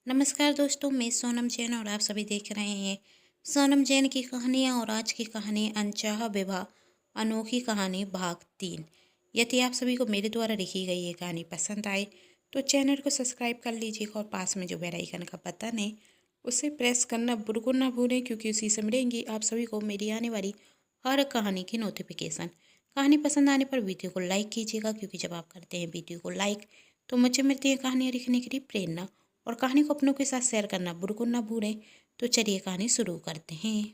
नमस्कार दोस्तों, मैं सोनम जैन और आप सभी देख रहे हैं सोनम जैन की कहानियाँ। और आज की कहानी अनचाहा विवाह अनोखी कहानी भाग 3। यदि आप सभी को मेरे द्वारा लिखी गई ये कहानी पसंद आए तो चैनल को सब्सक्राइब कर लीजिएगा और पास में जो बेल आइकन का बटन है उसे प्रेस करना बिल्कुल ना भूलें, क्योंकि उसी से मिलेंगी आप सभी को मेरी आने वाली हर कहानी की नोटिफिकेशन। कहानी पसंद आने पर वीडियो को लाइक कीजिएगा, क्योंकि जब आप करते हैं वीडियो को लाइक तो मुझे मिलती है कहानियाँ लिखने के लिए प्रेरणा। और कहानी को अपनों के साथ शेयर करना बिल्कुल ना भूलें। तो चलिए कहानी शुरू करते हैं।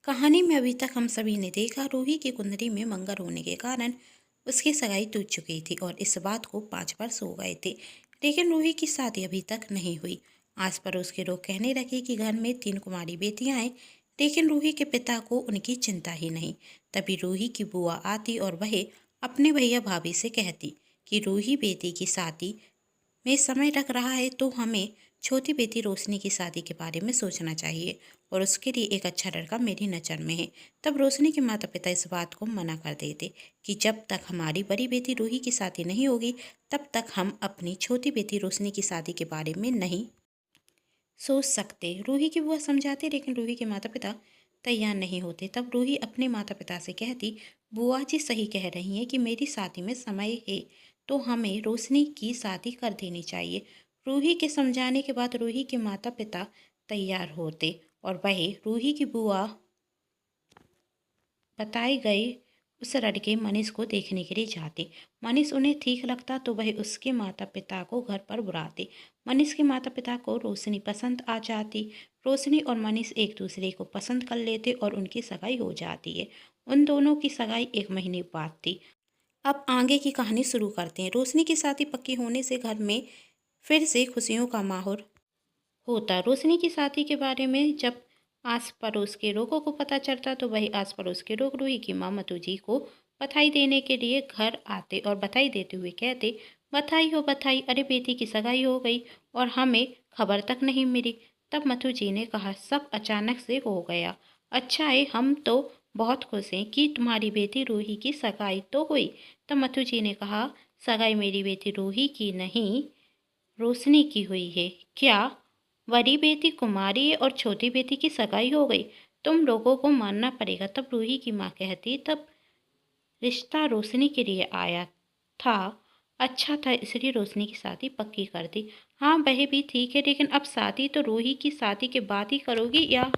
कहानी में अभी तक हम सभी ने देखा, रूही की कुंडली में मंगल होने के कारण उसकी सगाई टूट चुकी थी और इस बात को 5 वर्ष हो गए थे, लेकिन रूही की शादी अभी तक नहीं हुई। आस पड़ोस के लोग कहने लगे कि घर में 3 कुमारी बेटियां हैं, लेकिन रूही के पिता को उनकी चिंता ही नहीं। तभी रूही की बुआ आती और वह अपने भैया भाभी से कहती कि रूही बेटी की शादी में समय लग रहा है, तो हमें छोटी बेटी रोशनी की शादी के बारे में सोचना चाहिए और उसके लिए एक अच्छा लड़का मेरी नज़र में है। तब रोशनी के माता पिता इस बात को मना कर देते कि जब तक हमारी बड़ी बेटी रूही की शादी नहीं होगी तब तक हम अपनी छोटी बेटी रोशनी की शादी के बारे में नहीं सोच सकते। रूही की बुआ समझाती, लेकिन रूही के माता पिता तैयार नहीं होते। तब रूही अपने माता पिता से कहती, बुआ जी सही कह रही हैं कि मेरी शादी में समय है, तो हमें रोशनी की शादी कर देनी चाहिए। रूही के समझाने के बाद रूही के माता पिता तैयार होते और वह रूही की बुआ बताए गए उस लड़के मनीष को देखने के लिए जाते। मनीष उन्हें ठीक लगता तो वह उसके माता पिता को घर पर बुलाते। मनीष के माता पिता को रोशनी पसंद आ जाती। रोशनी और मनीष एक दूसरे को पसंद कर लेते और उनकी सगाई हो जाती है। उन दोनों की सगाई 1 महीने बाद थी। अब आगे की कहानी शुरू करते हैं। रोशनी की शादी पक्की होने से घर में फिर से खुशियों का माहौल होता। रोशनी की शादी के बारे में जब आस पड़ोस के लोगों को पता चलता तो वही आस पड़ोस के लोग रूही की माँ मतू जी को बधाई देने के लिए घर आते और बधाई देते हुए कहते, बधाई हो बधाई, अरे बेटी की सगाई हो गई और हमें खबर तक नहीं मिली। तब मतू जी ने कहा, सब अचानक से हो गया। अच्छा है, हम तो बहुत खुश हैं कि तुम्हारी बेटी रूही की सगाई तो हुई। तब मतू जी ने कहा, सगाई मेरी बेटी रूही की नहीं रोशनी की हुई है। क्या बड़ी बेटी कुमारी है और छोटी बेटी की सगाई हो गई? तुम लोगों को मानना पड़ेगा। तब रूही की माँ कहती, तब रिश्ता रोशनी के लिए आया था, अच्छा था, इसलिए रोशनी की शादी पक्की कर दी। हाँ वह भी ठीक है, लेकिन अब शादी तो रूही की शादी के बाद ही करोगी या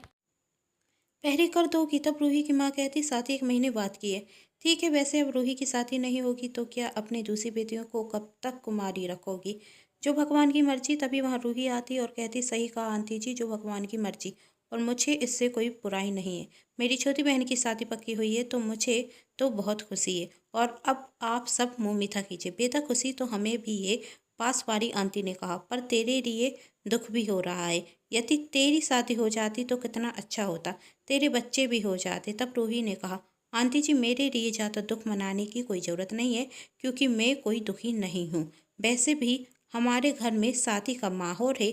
पहले कर दोगी? तब रूही की माँ कहती, शादी 1 महीने बाद की है। ठीक है, वैसे अब रूही की शादी नहीं होगी तो क्या अपनी दूसरी बेटियों को कब तक कुमारी रखोगी? जो भगवान की मर्जी। तभी वहाँ रूही आती और कहती, सही कहा आंटी जी, जो भगवान की मर्जी, और मुझे इससे कोई बुराई नहीं है। मेरी छोटी बहन की शादी पक्की हुई है तो मुझे तो बहुत खुशी है। और अब आप सब मुंह मीठा कीजिए। बेटा खुशी तो हमें भी है, पास वाली आंटी ने कहा, पर तेरे लिए दुख भी हो रहा है। यदि तेरी शादी हो जाती तो कितना अच्छा होता, तेरे बच्चे भी हो जाते। तब रूही ने कहा, आंटी जी मेरे लिए ज़्यादा दुख मनाने की कोई ज़रूरत नहीं है, क्योंकि मैं कोई दुखी नहीं हूँ। वैसे भी हमारे घर में शादी का माहौल है।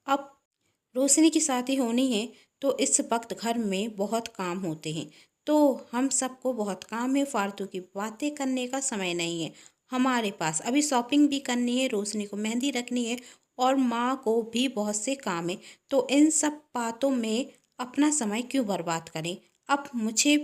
अब रोशनी की शादी होनी है तो इस वक्त घर में बहुत काम होते हैं, तो हम सबको बहुत काम है। फालतू की बातें करने का समय नहीं है हमारे पास। अभी शॉपिंग भी करनी है, रोशनी को मेहंदी रखनी है और माँ को भी बहुत से काम है। तो इन सब बातों में अपना समय क्यों बर्बाद करें? अब मुझे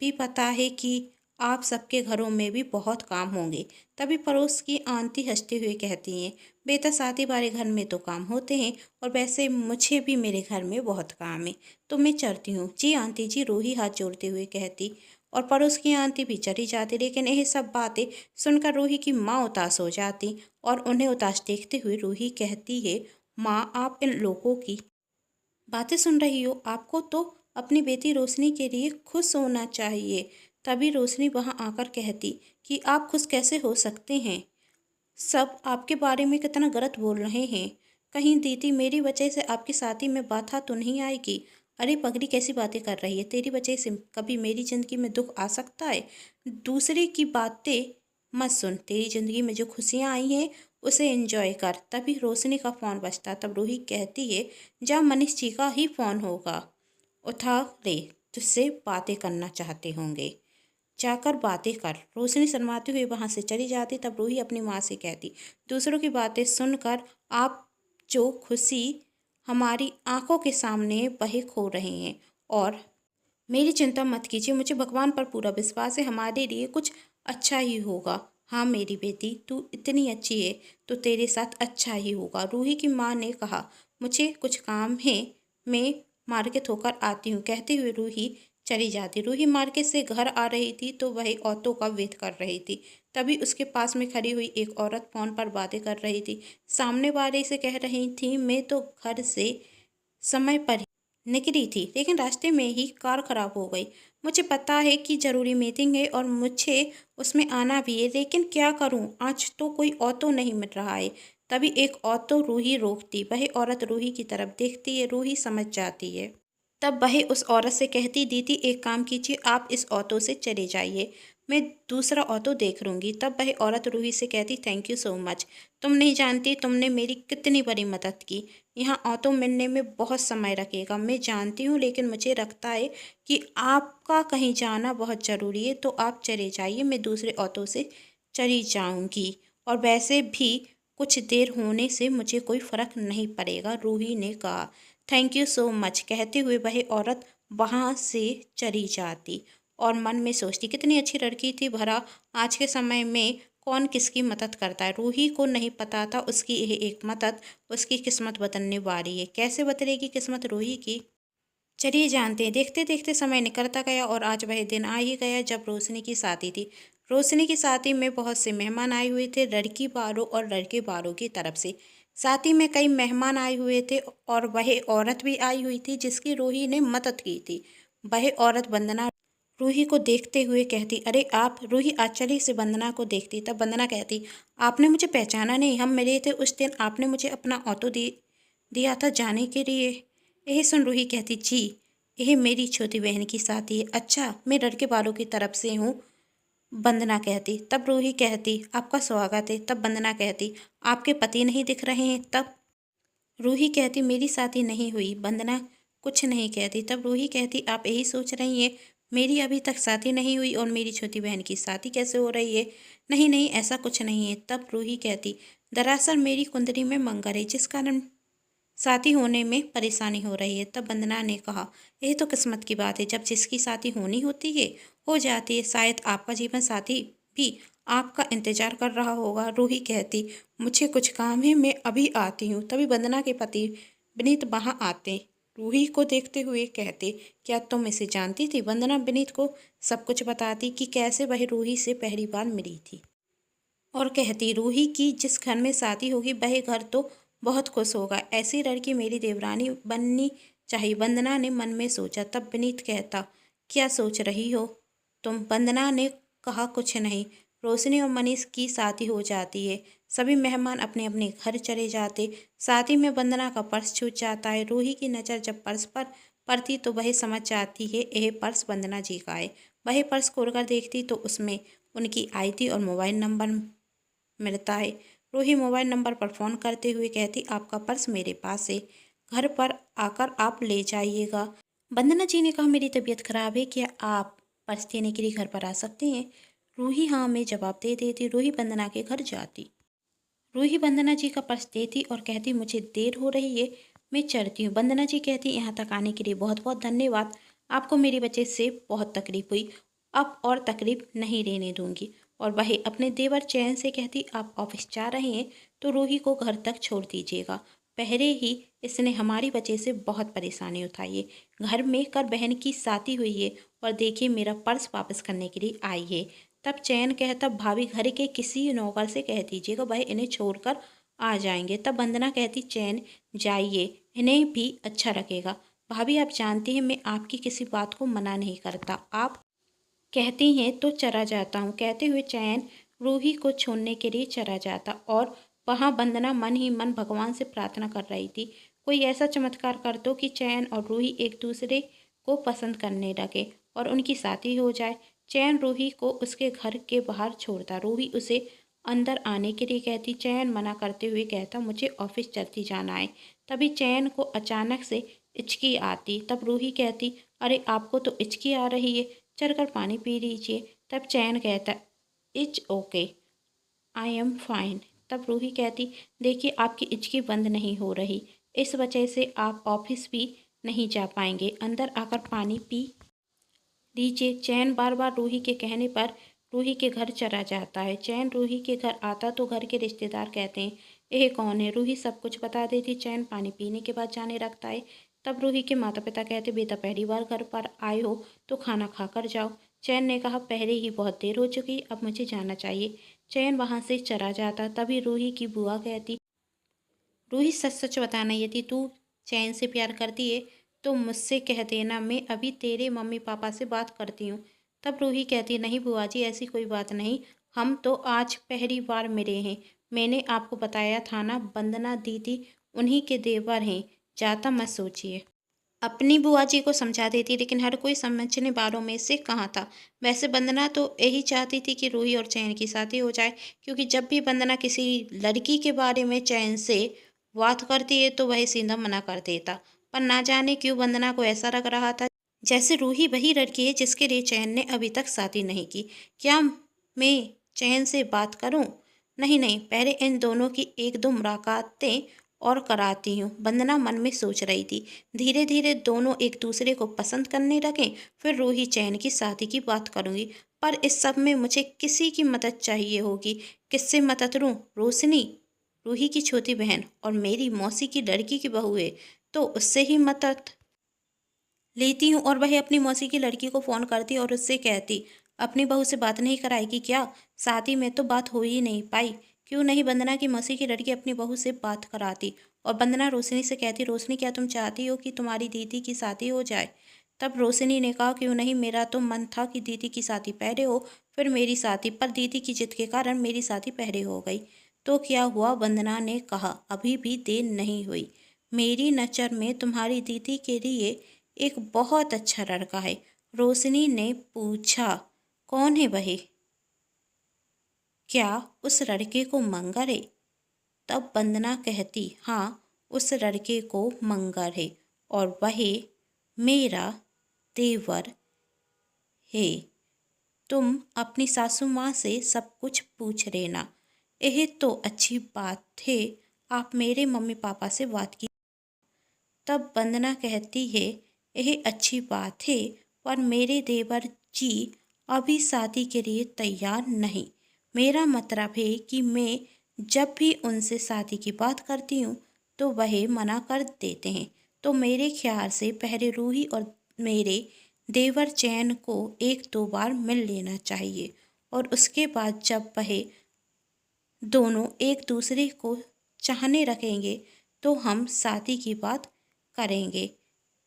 भी पता है कि आप सबके घरों में भी बहुत काम होंगे। तभी पड़ोस की आंटी हंसते हुए कहती हैं, बेटा शादी वाले घर में तो काम होते हैं, और वैसे मुझे भी मेरे घर में बहुत काम है, तो मैं चलती हूँ। जी आंटी जी, रूही हाथ जोड़ते हुए कहती। और पड़ोस की आंटी भी चली जाती, लेकिन यह सब बातें सुनकर रूही की माँ उदास हो जाती और उन्हें उदास देखते हुए रूही कहती है, माँ आप इन लोगों की बातें सुन रही हो, आपको तो अपनी बेटी रोशनी के लिए खुश होना चाहिए। तभी रोशनी वहां आकर कहती कि आप खुश कैसे हो सकते हैं? सब आपके बारे में कितना गलत बोल रहे हैं। कहीं दीदी मेरी वजह से आपकी शादी में बाधा तो नहीं आएगी? अरे पगली, कैसी बातें कर रही है? तेरी वजह से कभी मेरी ज़िंदगी में दुख आ सकता है? दूसरे की बातें मत सुन। तेरी ज़िंदगी में जो खुशियाँ आई हैं उसे एंजॉय कर। तभी रोशनी का फ़ोन बजता। तब रूही कहती है, जा मनीष जी का ही फ़ोन होगा, उठा ले, तुझसे बातें करना चाहते होंगे, जाकर बातें कर। रोशनी शर्माती हुई वहां से चली जाती। तब रूही अपनी माँ से कहती, दूसरों की बातें सुनकर आप जो खुशी हमारी आंखों के सामने बहे खो रहे हैं। और मेरी चिंता मत कीजिए, मुझे भगवान पर पूरा विश्वास है, हमारे लिए कुछ अच्छा ही होगा। हाँ मेरी बेटी, तू इतनी अच्छी है तो तेरे साथ अच्छा ही होगा। रूही की माँ ने कहा, मुझे कुछ काम है, मैं मार्केट होकर आती हूँ। कहते हुए रूही चली जाती। रूही मार्केट से घर आ रही थी तो वह ऑटो का वेट कर रही थी। तभी उसके पास में खड़ी हुई एक औरत फ़ोन पर बातें कर रही थी। सामने वाले से कह रही थी, मैं तो घर से समय पर निकली थी लेकिन रास्ते में ही कार खराब हो गई। मुझे पता है कि ज़रूरी मीटिंग है और मुझे उसमें आना भी है, लेकिन क्या करूं, आज तो कोई ऑटो नहीं मिल रहा है। तभी एक ऑटो रूही रोकती। वह औरत रूही की तरफ देखती है। रूही समझ जाती है। तब वह उस औरत से कहती, दीदी एक काम कीजिए, आप इस ऑटो से चले जाइए, मैं दूसरा ऑटो देख लूँगी। तब वह औरत रूही से कहती, थैंक यू सो मच, तुम नहीं जानती तुमने मेरी कितनी बड़ी मदद की। यहाँ ऑटो मिलने में बहुत समय लगेगा, मैं जानती हूँ, लेकिन मुझे लगता है कि आपका कहीं जाना बहुत ज़रूरी है, तो आप चले जाइए, मैं दूसरे ऑटो से चली जाऊँगी। और वैसे भी कुछ देर होने से मुझे कोई फ़र्क नहीं पड़ेगा, रूही ने कहा। थैंक यू सो मच कहते हुए वह औरत वहाँ से चली जाती। और मन में सोचती, कितनी अच्छी लड़की थी, भरा आज के समय में कौन किसकी मदद करता है। रूही को नहीं पता था उसकी यह एक मदद उसकी किस्मत बदलने वाली है। कैसे बदलेगी किस्मत रूही की, चलिए जानते हैं। देखते देखते समय निकलता गया और आज वह दिन आ ही गया जब रोशनी की शादी थी। रोशनी की शादी में बहुत से मेहमान आए हुए थे, लड़की वालों और लड़के वालों की तरफ से। शादी में कई मेहमान आए हुए थे और वह औरत भी आई हुई थी जिसकी रूही ने मदद की थी। वह औरत वंदना रूही को देखते हुए कहती, अरे आप। रूही आश्चर्य से वंदना को देखती। तब वंदना कहती, आपने मुझे पहचाना नहीं, हम मिले थे उस दिन, आपने मुझे अपना ऑटो दिया था जाने के लिए। यह सुन रूही कहती, जी यह मेरी छोटी बहन की शादी है। अच्छा, मैं लड़के वालों की तरफ से हूँ, वंदना कहती। तब रूही कहती, आपका स्वागत है। तब वंदना कहती, आपके पति नहीं दिख रहे हैं। तब रूही कहती, मेरी शादी नहीं हुई। वंदना कुछ नहीं कहती। तब रूही कहती, आप यही सोच रही हैं, मेरी अभी तक शादी नहीं हुई और मेरी छोटी बहन की शादी कैसे हो रही है। नहीं नहीं, ऐसा कुछ नहीं है। तब रूही कहती, दरअसल मेरी कुंडली में मंगल है, जिस कारण शादी होने में परेशानी हो रही है। तब वंदना ने कहा, यह तो किस्मत की बात है, जब जिसकी शादी होनी होती है हो जाती है। शायद आपका जीवन साथी भी आपका इंतजार कर रहा होगा। रूही कहती, मुझे कुछ काम है, मैं अभी आती हूँ। तभी वंदना के पति विनीत वहाँ आते। रूही को देखते हुए कहते, क्या तुम इसे जानती थी। वंदना विनीत को सब कुछ बताती कि कैसे वह रूही से पहली बार मिली थी और कहती, रूही की जिस घर में शादी होगी वह घर तो बहुत खुश होगा, ऐसी लड़की मेरी देवरानी बननी चाहिए। वंदना ने मन में सोचा। तब विनीत कहता, क्या सोच रही हो तुम। वंदना ने कहा, कुछ नहीं। रोशनी और मनीष की शादी हो जाती है, सभी मेहमान अपने अपने घर चले जाते। शादी में वंदना का पर्स छूट जाता है। रूही की नज़र जब पर्स पर पड़ती तो वह समझ जाती है यह पर्स वंदना जी का है। वह पर्स खोलकर देखती तो उसमें उनकी आईडी और मोबाइल नंबर मिलता है। रूही मोबाइल नंबर पर फ़ोन करते हुए कहती, आपका पर्स मेरे पास है, घर पर आकर आप ले जाइएगा। वंदना जी ने कहा, मेरी तबीयत खराब है, क्या आप पर्स देने के लिए घर पर आ सकते हैं। रूही हाँ में जवाब दे देती। रूही वंदना के घर जाती। रूही वंदना जी का पर्स देती और कहती, मुझे देर हो रही है, मैं चलती हूँ। वंदना जी कहती, यहाँ तक आने के लिए बहुत बहुत धन्यवाद, आपको मेरी वजह से बहुत तकलीफ हुई, अब और तकलीफ नहीं रहने दूंगी। और वह अपने देवर चैन से कहती, आप ऑफिस जा रहे हैं तो रूही को घर तक छोड़ दीजिएगा, पहले ही इसने हमारी वजह से बहुत परेशानी उठाई है। घर में कर बहन की शादी हुई है और देखिए मेरा पर्स वापस करने के लिए आई है। तब चैन कहता, भाभी घर के किसी नौकर से कह दीजिएगा, वह इन्हें छोड़कर आ जाएंगे। तब वंदना कहती, चैन जाइए, इन्हें भी अच्छा लगेगा। भाभी आप जानती हैं मैं आपकी किसी बात को मना नहीं करता, आप कहती हैं तो चला जाता हूँ। कहते हुए चैन रूही को छोड़ने के लिए चला जाता और वहाँ वंदना मन ही मन भगवान से प्रार्थना कर रही थी, कोई ऐसा चमत्कार कर दो कि चैन और रूही एक दूसरे को पसंद करने लगे और उनकी शादी हो जाए। चैन रूही को उसके घर के बाहर छोड़ता। रूही उसे अंदर आने के लिए कहती। चैन मना करते हुए कहता, मुझे ऑफिस जल्दी जाना है। तभी चैन को अचानक से हिचकी आती। तब रूही कहती, अरे आपको तो हिचकी आ रही है, चलकर पानी पी लीजिए। तब चैन कहता, it's okay, I am fine. तब रूही कहती, देखिए आपकी हिचकी बंद नहीं हो रही, इस वजह से आप ऑफिस भी नहीं जा पाएंगे, अंदर आकर पानी पी लीजिए। चैन बार बार रूही के कहने पर रूही के घर चला जाता है। चैन रूही के घर आता तो घर के रिश्तेदार कहते हैं, यह कौन है? रूही सब कुछ बता देती। चैन पानी पीने के बाद जाने लगता है। तब रूही के माता पिता कहते, बेटा पहली बार घर पर आए हो तो खाना खाकर जाओ। चैन ने कहा, पहले ही बहुत देर हो चुकी, अब मुझे जाना चाहिए। चैन वहां से चला जाता। तभी रूही की बुआ कहती, रूही सच सच बताना, यदि तू चैन से प्यार करती है तो मुझसे कह देना, मैं अभी तेरे मम्मी पापा से बात करती हूँ। तब रूही कहती, नहीं बुआ जी, ऐसी कोई बात नहीं, हम तो आज पहली बार मिले हैं। मैंने आपको बताया था ना, वंदना दीदी उन्हीं के देवर हैं, ज़्यादा मत सोचिए। अपनी बुआ जी को समझा देती, लेकिन हर कोई समझने वालों में से कहाँ था। वैसे वंदना तो यही चाहती थी कि रूही और चैन की शादी हो जाए, क्योंकि जब भी वंदना किसी लड़की के बारे में चैन से बात करती है तो वह सीधा मना कर देता। पर ना जाने क्यों वंदना को ऐसा लग रहा था जैसे रूही वही लड़की है जिसके लिए चैन ने अभी तक शादी नहीं की। क्या मैं चैन से बात करूं? नहीं नहीं, पहले इन दोनों की एक दो मुलाकातें और कराती हूँ, वंदना मन में सोच रही थी। धीरे धीरे दोनों एक दूसरे को पसंद करने लगे, फिर रूही चैन की शादी की बात करूंगी। पर इस सब में मुझे किसी की मदद चाहिए होगी। किससे मदद लूं? रोशनी रूही की छोटी बहन और मेरी मौसी की लड़की की बहू है, तो उससे ही मदद लेती हूँ। और वह अपनी मौसी की लड़की को फ़ोन करती और उससे कहती, अपनी बहू से बात नहीं कराएगी क्या? शादी में तो बात हो ही नहीं पाई। क्यों नहीं? वंदना की मौसी की लड़की अपनी बहू से बात कराती। और वंदना रोशनी से कहती, रोशनी क्या तुम चाहती हो कि तुम्हारी दीदी की शादी हो जाए? तब रोशनी ने कहा, क्यों नहीं, मेरा तो मन था कि दीदी की शादी पहले हो फिर मेरी शादी, पर दीदी की जिद के कारण मेरी शादी पहले हो गई। तो क्या हुआ? वंदना ने कहा, अभी भी देर नहीं हुई। मेरी नज़र में तुम्हारी दीदी के लिए एक बहुत अच्छा लड़का है। रोशनी ने पूछा, कौन है वह? क्या उस लड़के को मंगर है? तब वंदना कहती, हाँ, उस लड़के को मंगर है और वह मेरा देवर है। तुम अपनी सासू माँ से सब कुछ पूछ लेना। यह तो अच्छी बात है, आप मेरे मम्मी पापा से बात की। तब वंदना कहती है, यह अच्छी बात है, पर मेरे देवर जी अभी शादी के लिए तैयार नहीं। मेरा मतलब है कि मैं जब भी उनसे शादी की बात करती हूँ तो वह मना कर देते हैं। तो मेरे ख्याल से पहले रूही और मेरे देवर चैन को एक दो बार मिल लेना चाहिए, और उसके बाद जब वह दोनों एक दूसरे को चाहने रखेंगे तो हम शादी की बात करेंगे।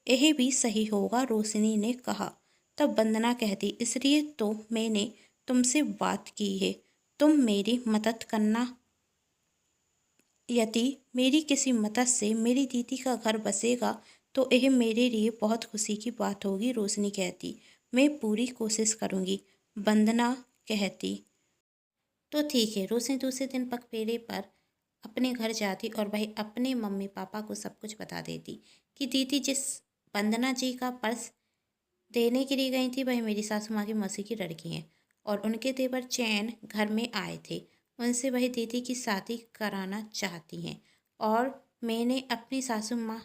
यह भी सही होगा, रोशनी ने कहा। तब वंदना कहती, इसलिए तो मैंने तुमसे बात की है, तुम मेरी मदद करना। यदि मेरी किसी मदद से मेरी दीदी का घर बसेगा तो यह मेरे लिए बहुत खुशी की बात होगी, रोशनी कहती। मैं पूरी कोशिश करूँगी, वंदना कहती। तो ठीक है। रोशनी दूसरे दिन पगपेड़े पर अपने घर जाती और वह अपने मम्मी पापा को सब कुछ बता देती कि दीदी जिस वंदना जी का पर्स देने के लिए गई थी वह मेरी सासू माँ की मौसी की लड़की हैं, और उनके देवर चैन घर में आए थे। उनसे वह दीदी की शादी कराना चाहती हैं, और मैंने अपनी सासू माँ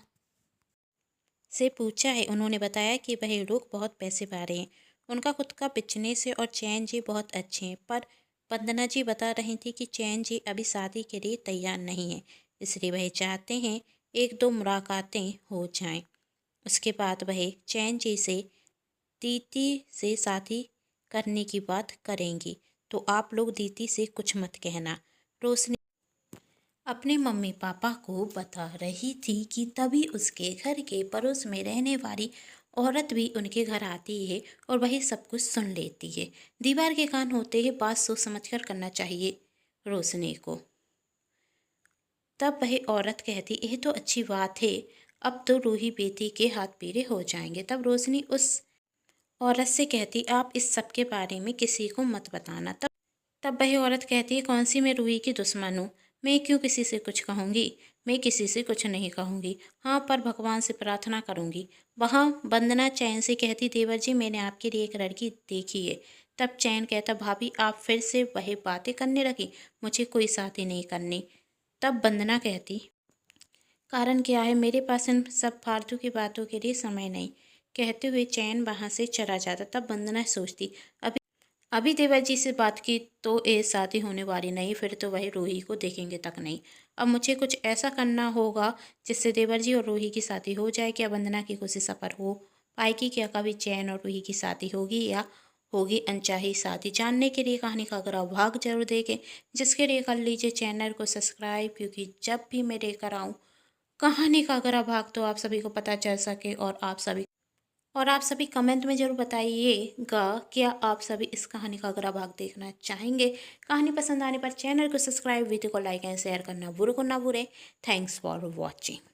से पूछा है, उन्होंने बताया कि वह लोग बहुत पैसे वाले हैं, उनका खुद का बिजनेस है और चैन जी बहुत अच्छे हैं। पर वंदना जी बता रही थी कि चैन जी अभी शादी के लिए तैयार नहीं है, इसलिए वह चाहते हैं एक दो मुलाकातें हो जाएं। उसके बाद वह चैन जी से दीदी से शादी करने की बात करेंगी। तो आप लोग दीदी से कुछ मत कहना, रोशनी अपने मम्मी पापा को बता रही थी कि तभी उसके घर के पड़ोस में रहने वाली औरत भी उनके घर आती है और वही सब कुछ सुन लेती है। दीवार के कान होते हैं, बात सोच समझ कर करना चाहिए रोशनी को। तब वह औरत कहती, यह तो अच्छी बात है, अब तो रूही बेटी के हाथ पीले हो जाएंगे। तब रोशनी उस औरत से कहती, आप इस सब के बारे में किसी को मत बताना। तब वह औरत कहती है, कौन सी मैं रूही की दुश्मन हूँ? मैं क्यों किसी से कुछ कहूँगी? मैं किसी से कुछ नहीं कहूँगी। हाँ, पर भगवान से प्रार्थना करूँगी। वहाँ वंदना चैन से कहती, देवर जी मैंने आपके लिए एक लड़की देखी है। तब चैन कहता, भाभी आप फिर से वही बातें करने लगी, मुझे कोई शादी नहीं करनी। तब वंदना कहती, कारण क्या है, मेरे पास इन सब फालतू की बातों के लिए समय नहीं। कहते हुए चैन वहाँ से चला जाता। तब वंदना सोचती, अभी अभी देवर जी से बात की तो ये शादी होने वाली नहीं, फिर तो वही रूही को देखेंगे तक नहीं। अब मुझे कुछ ऐसा करना होगा जिससे देवर जी और रूही की शादी हो जाए। क्या वंदना की कोशिश सफल हो पाएगी? क्या कभी चैन और रूही की शादी होगी या होगी अनचाही शादी? जानने के लिए कहानी का अगला भाग जरूर देखें, जिसके लिए कर लीजिए चैनल को सब्सक्राइब, क्योंकि जब भी मैं लेकर आऊँ कहानी का अगला भाग तो आप सभी को पता चल सके। और आप सभी कमेंट में ज़रूर बताइएगा, क्या आप सभी इस कहानी का अगला भाग देखना चाहेंगे? कहानी पसंद आने पर चैनल को सब्सक्राइब, वीडियो को लाइक एंड शेयर करना ना भूलें। Thanks for watching.